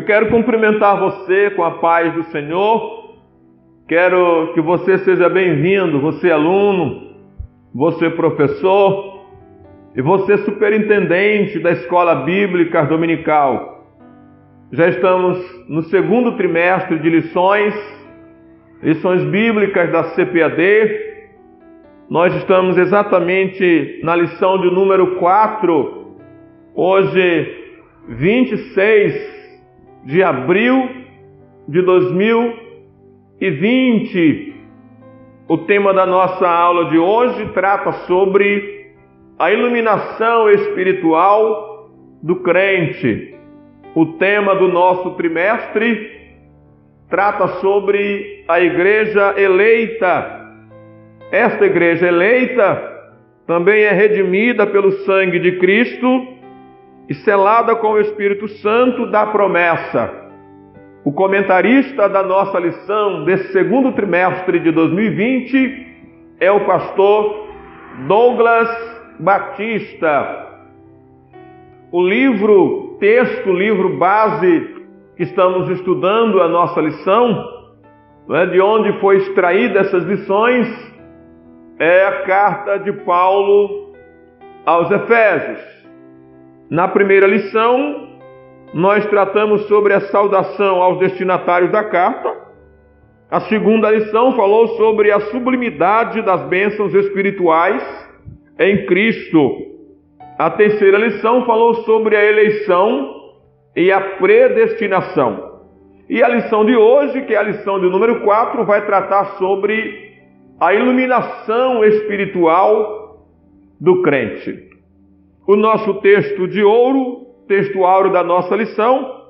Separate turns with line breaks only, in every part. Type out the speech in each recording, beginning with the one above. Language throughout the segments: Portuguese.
quero cumprimentar você com a paz do Senhor. Quero que você seja bem-vindo, você aluno, você professor e você superintendente da Escola Bíblica Dominical. Já estamos no segundo trimestre de lições bíblicas da CPAD. Nós estamos exatamente na lição de número 4, hoje 26 de abril de 2020. O tema da nossa aula de hoje trata sobre a iluminação espiritual do crente. O tema do nosso trimestre trata sobre a igreja eleita. Esta igreja eleita também é redimida pelo sangue de Cristo e selada com o Espírito Santo da promessa. O comentarista da nossa lição desse segundo trimestre de 2020 é o pastor Douglas Batista. O livro base que estamos estudando a nossa lição, de onde foi extraída essas lições, é a carta de Paulo aos Efésios. Na primeira lição, nós tratamos sobre a saudação aos destinatários da carta. A segunda lição falou sobre a sublimidade das bênçãos espirituais em Cristo. A terceira lição falou sobre a eleição e a predestinação. E a lição de hoje, que é a lição de número 4, vai tratar sobre a iluminação espiritual do crente. O nosso texto áureo da nossa lição,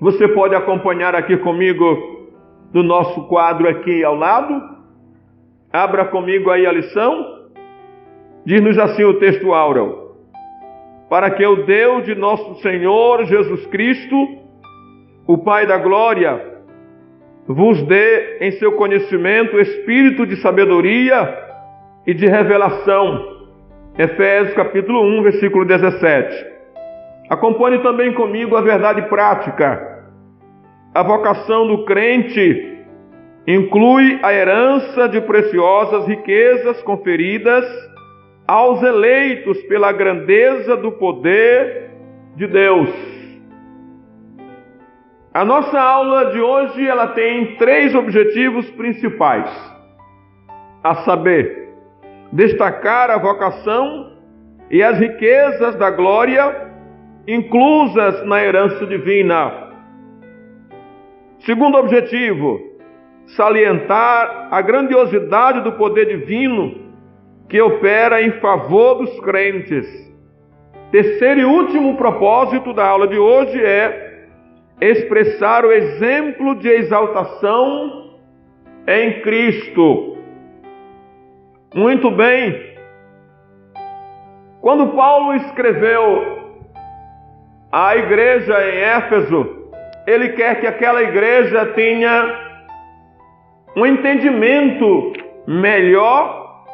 você pode acompanhar aqui comigo no nosso quadro aqui ao lado. Abra comigo aí a lição. Diz-nos assim o texto áureo: para que o Deus de nosso Senhor Jesus Cristo, o Pai da glória, vos dê em seu conhecimento espírito de sabedoria e de revelação. Efésios capítulo 1, versículo 17. Acompanhe também comigo a verdade prática. A vocação do crente inclui a herança de preciosas riquezas conferidas aos eleitos pela grandeza do poder de Deus. A nossa aula de hoje ela tem 3 objetivos principais, a saber, destacar a vocação e as riquezas da glória inclusas na herança divina. Segundo objetivo, salientar a grandiosidade do poder divino que opera em favor dos crentes. Terceiro e último propósito da aula de hoje é expressar o exemplo de exaltação em Cristo. Muito bem. Quando Paulo escreveu à igreja em Éfeso, ele quer que aquela igreja tenha um entendimento melhor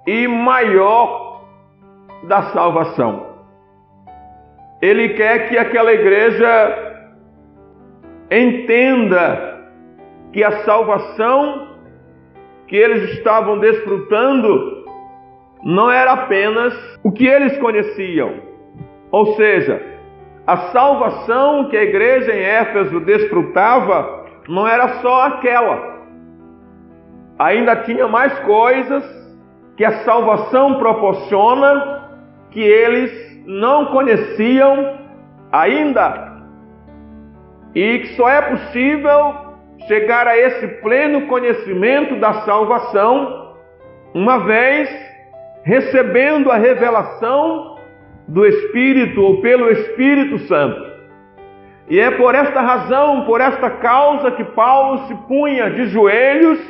e maior da salvação. Ele quer que aquela igreja entenda que a salvação que eles estavam desfrutando não era apenas o que eles conheciam. Ou seja, a salvação que a igreja em Éfeso desfrutava não era só aquela. Ainda tinha mais coisas que a salvação proporciona que eles não conheciam ainda. E que só é possível chegar a esse pleno conhecimento da salvação uma vez recebendo a revelação do Espírito ou pelo Espírito Santo. E é por esta razão, por esta causa que Paulo se punha de joelhos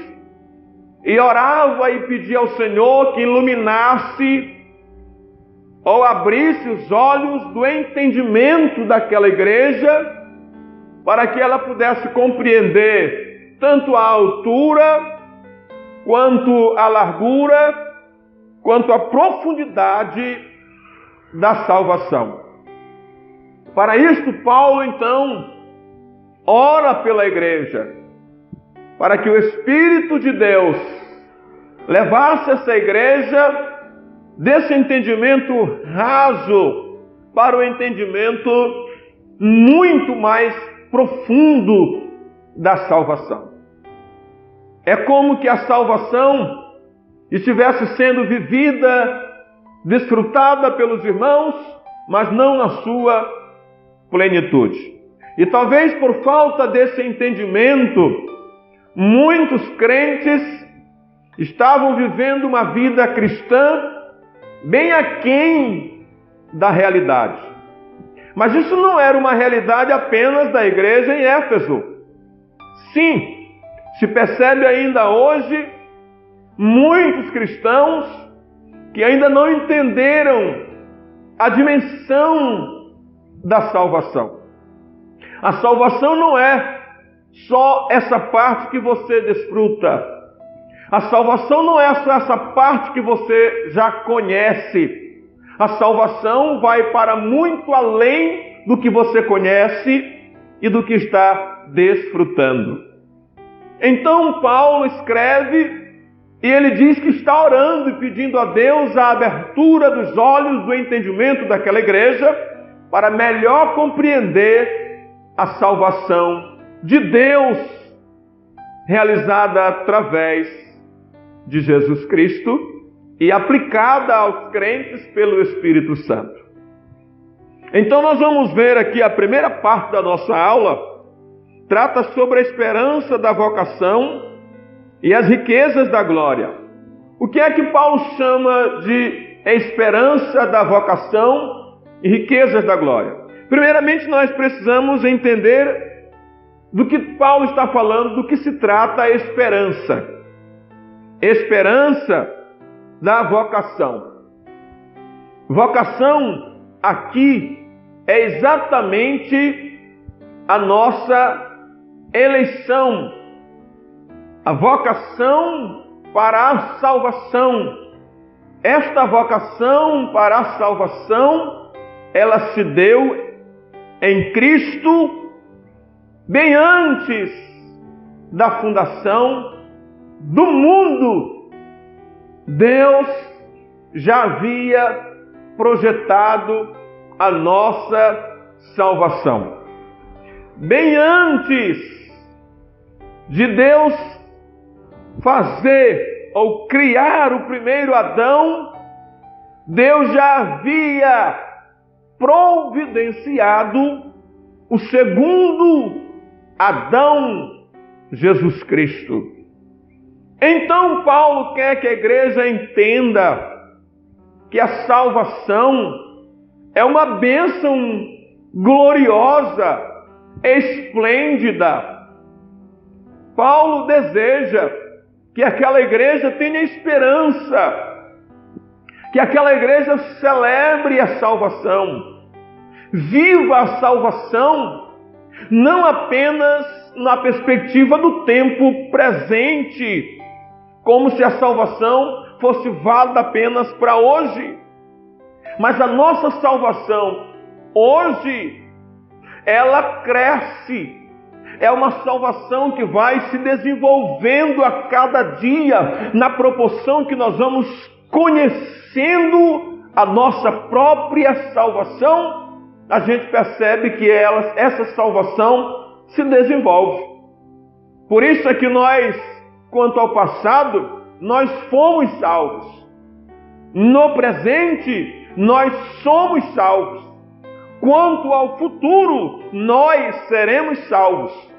e orava e pedia ao Senhor que iluminasse ou abrisse os olhos do entendimento daquela igreja para que ela pudesse compreender tanto a altura, quanto a largura, quanto a profundidade da salvação. Para isto, Paulo, então, ora pela igreja, para que o Espírito de Deus levasse essa igreja desse entendimento raso para o entendimento muito mais profundo da salvação. É como que a salvação estivesse sendo vivida, desfrutada pelos irmãos, mas não na sua plenitude. E talvez por falta desse entendimento, muitos crentes estavam vivendo uma vida cristã bem aquém da realidade. Mas isso não era uma realidade apenas da igreja em Éfeso. Sim, se percebe ainda hoje muitos cristãos que ainda não entenderam a dimensão da salvação. A salvação não é só essa parte que você desfruta. A salvação não é só essa parte que você já conhece. A salvação vai para muito além do que você conhece e do que está desfrutando. Então Paulo escreve e ele diz que está orando e pedindo a Deus a abertura dos olhos do entendimento daquela igreja para melhor compreender a salvação de Deus realizada através de Jesus Cristo e aplicada aos crentes pelo Espírito Santo. Então nós vamos ver aqui a primeira parte da nossa aula, trata sobre a esperança da vocação e as riquezas da glória. O que é que Paulo chama de esperança da vocação e riquezas da glória? Primeiramente, nós precisamos entender do que Paulo está falando, do que se trata a esperança. Esperança da vocação. Vocação aqui é exatamente a nossa eleição. A vocação para a salvação. Esta vocação para a salvação, ela se deu em Cristo bem antes da fundação do mundo. Deus já havia projetado a nossa salvação. Bem antes de Deus fazer ou criar o primeiro Adão, Deus já havia providenciado o segundo Adão, Jesus Cristo. Então Paulo quer que a igreja entenda que a salvação é uma bênção gloriosa, esplêndida. Paulo deseja que aquela igreja tenha esperança, que aquela igreja celebre a salvação, viva a salvação, não apenas na perspectiva do tempo presente, como se a salvação fosse válida apenas para hoje, mas a nossa salvação hoje, ela cresce. É uma salvação que vai se desenvolvendo a cada dia, na proporção que nós vamos conhecendo a nossa própria salvação, a gente percebe que essa salvação se desenvolve. Por isso é que nós, quanto ao passado, nós fomos salvos. No presente, nós somos salvos. Quanto ao futuro, nós seremos salvos.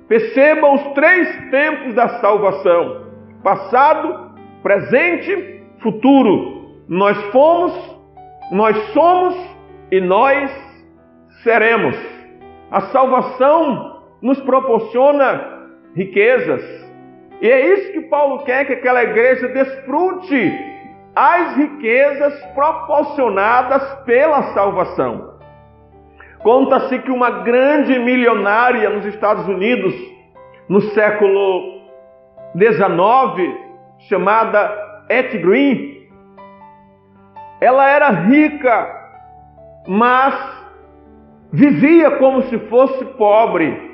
Percebam os 3 tempos da salvação: passado, presente, futuro. Nós fomos, nós somos e nós seremos. A salvação nos proporciona riquezas. E é isso que Paulo quer que aquela igreja desfrute, as riquezas proporcionadas pela salvação. Conta-se que uma grande milionária nos Estados Unidos, no século XIX, chamada Ethel Green, ela era rica, mas vivia como se fosse pobre.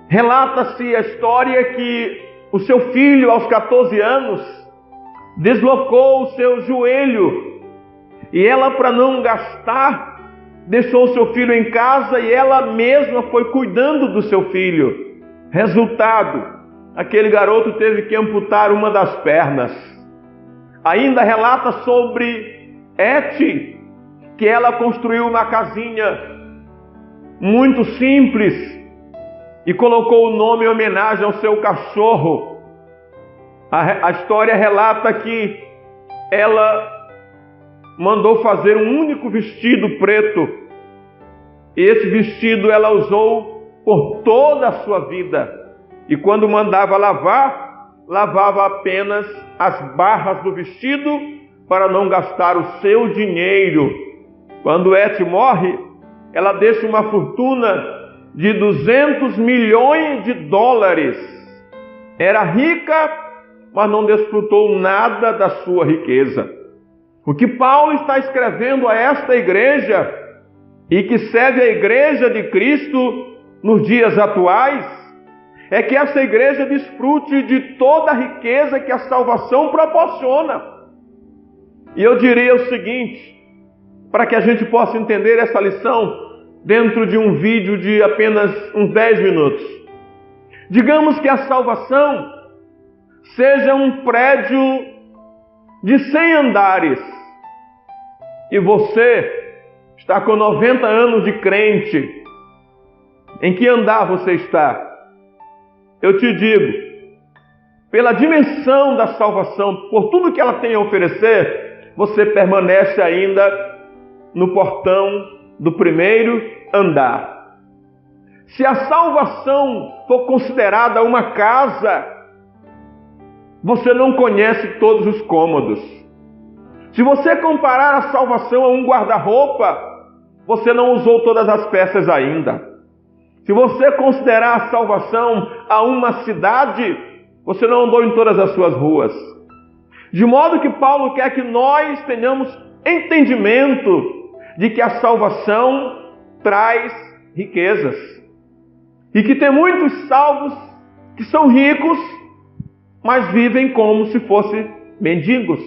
Relata-se a história que o seu filho, aos 14 anos, deslocou o seu joelho e ela, para não gastar, deixou o seu filho em casa e ela mesma foi cuidando do seu filho. Resultado, aquele garoto teve que amputar uma das pernas. Ainda relata sobre Eti, que ela construiu uma casinha muito simples e colocou o nome em homenagem ao seu cachorro. A história relata que ela mandou fazer um único vestido preto. E esse vestido ela usou por toda a sua vida. E quando mandava lavar, lavava apenas as barras do vestido para não gastar o seu dinheiro. Quando Eti morre, ela deixa uma fortuna de 200 milhões de dólares. Era rica, mas não desfrutou nada da sua riqueza. O que Paulo está escrevendo a esta igreja, e que serve a igreja de Cristo nos dias atuais, é que essa igreja desfrute de toda a riqueza que a salvação proporciona. E eu diria o seguinte, para que a gente possa entender essa lição dentro de um vídeo de apenas uns 10 minutos. Digamos que a salvação seja um prédio de 100 andares e você está com 90 anos de crente. Em que andar você está? Eu te digo, pela dimensão da salvação, por tudo que ela tem a oferecer, você permanece ainda no portão do primeiro andar. Se a salvação for considerada uma casa, você não conhece todos os cômodos. Se você comparar a salvação a um guarda-roupa, você não usou todas as peças ainda. Se você considerar a salvação a uma cidade, você não andou em todas as suas ruas. De modo que Paulo quer que nós tenhamos entendimento de que a salvação traz riquezas. E que tem muitos salvos que são ricos, mas vivem como se fossem mendigos.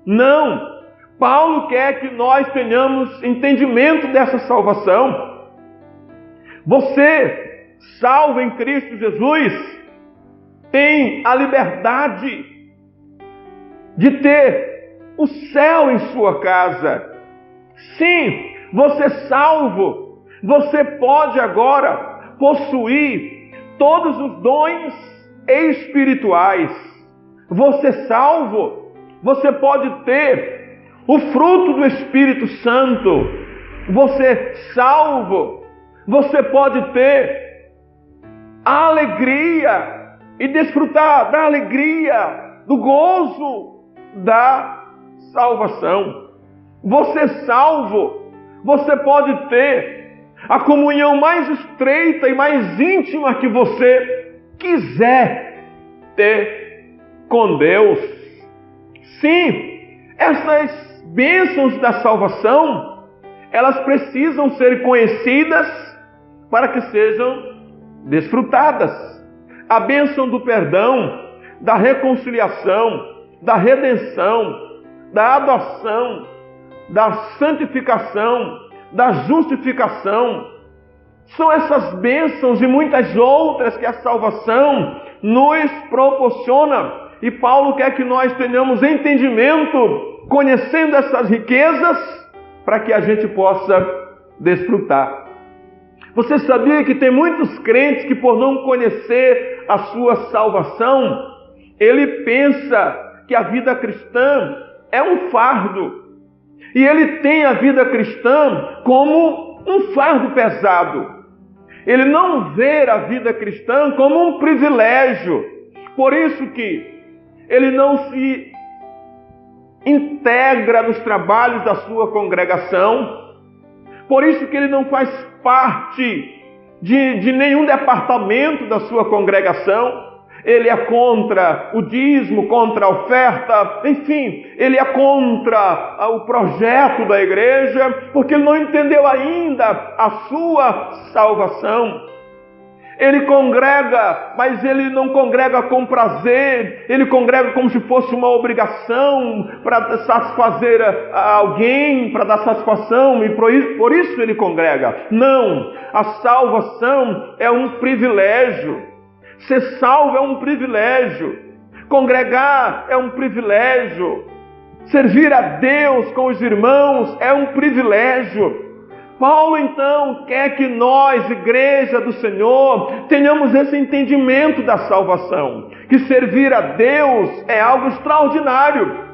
Não! Paulo quer que nós tenhamos entendimento dessa salvação. Você, salvo em Cristo Jesus, tem a liberdade de ter o céu em sua casa. Sim, você salvo, você pode agora possuir todos os dons espirituais. Você salvo, você pode ter o fruto do Espírito Santo. Você salvo, você pode ter a alegria e desfrutar da alegria, do gozo da salvação. Você salvo, você pode ter a comunhão mais estreita e mais íntima que você quiser ter com Deus. Sim, essas bênçãos da salvação, elas precisam ser conhecidas para que sejam desfrutadas. A bênção do perdão, da reconciliação, da redenção, da adoção, da santificação, da justificação, são essas bênçãos e muitas outras que a salvação nos proporciona. E Paulo quer que nós tenhamos entendimento, conhecendo essas riquezas, para que a gente possa desfrutar. Você sabia que tem muitos crentes que, por não conhecer a sua salvação, ele pensa que a vida cristã é um fardo. E ele tem a vida cristã como um fardo pesado. Ele não vê a vida cristã como um privilégio. Por isso que ele não se integra nos trabalhos da sua congregação. Por isso que ele não faz parte de nenhum departamento da sua congregação. ele é contra o dízimo, contra a oferta, enfim, ele é contra o projeto da igreja, porque ele não entendeu ainda a sua salvação. Ele congrega, mas ele não congrega com prazer, ele congrega como se fosse uma obrigação para satisfazer a alguém, para dar satisfação, e por isso ele congrega. Não, a salvação é um privilégio, ser salvo é um privilégio, congregar é um privilégio, servir a Deus com os irmãos é um privilégio. Paulo, então, quer que nós, igreja do Senhor, tenhamos esse entendimento da salvação, que servir a Deus é algo extraordinário.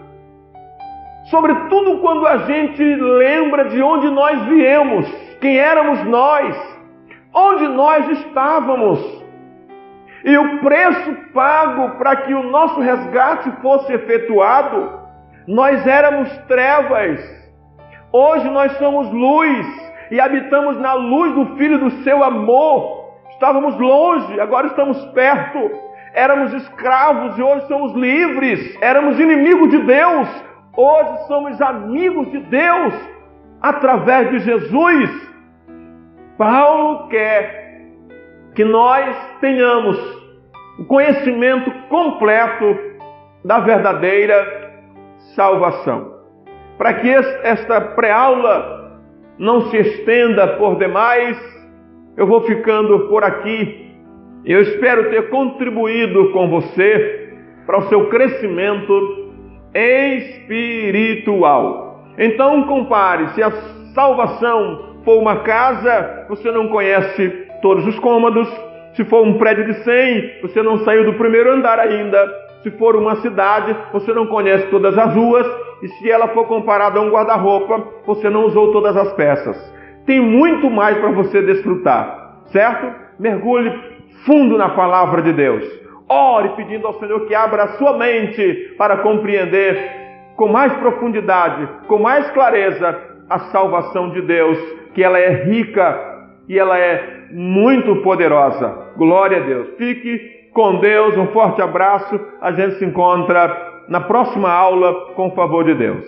Sobretudo quando a gente lembra de onde nós viemos, quem éramos nós, onde nós estávamos, e o preço pago para que o nosso resgate fosse efetuado. Nós éramos trevas, hoje nós somos luz, e habitamos na luz do Filho do seu amor. Estávamos longe, agora estamos perto. Éramos escravos e hoje somos livres. Éramos inimigos de Deus, hoje somos amigos de Deus através de Jesus. Paulo quer que nós tenhamos o conhecimento completo da verdadeira salvação. Para que esta pré-aula não se estenda por demais, eu vou ficando por aqui. Eu espero ter contribuído com você para o seu crescimento espiritual. Então compare, se a salvação for uma casa, você não conhece todos os cômodos. Se for um prédio de 100, você não saiu do primeiro andar ainda. Se for uma cidade, você não conhece todas as ruas. E se ela for comparada a um guarda-roupa, você não usou todas as peças. Tem muito mais para você desfrutar, certo? Mergulhe fundo na palavra de Deus. Ore pedindo ao Senhor que abra a sua mente para compreender com mais profundidade, com mais clareza, a salvação de Deus, que ela é rica e ela é muito poderosa. Glória a Deus. Fique com Deus, um forte abraço. A gente se encontra na próxima aula, com o favor de Deus.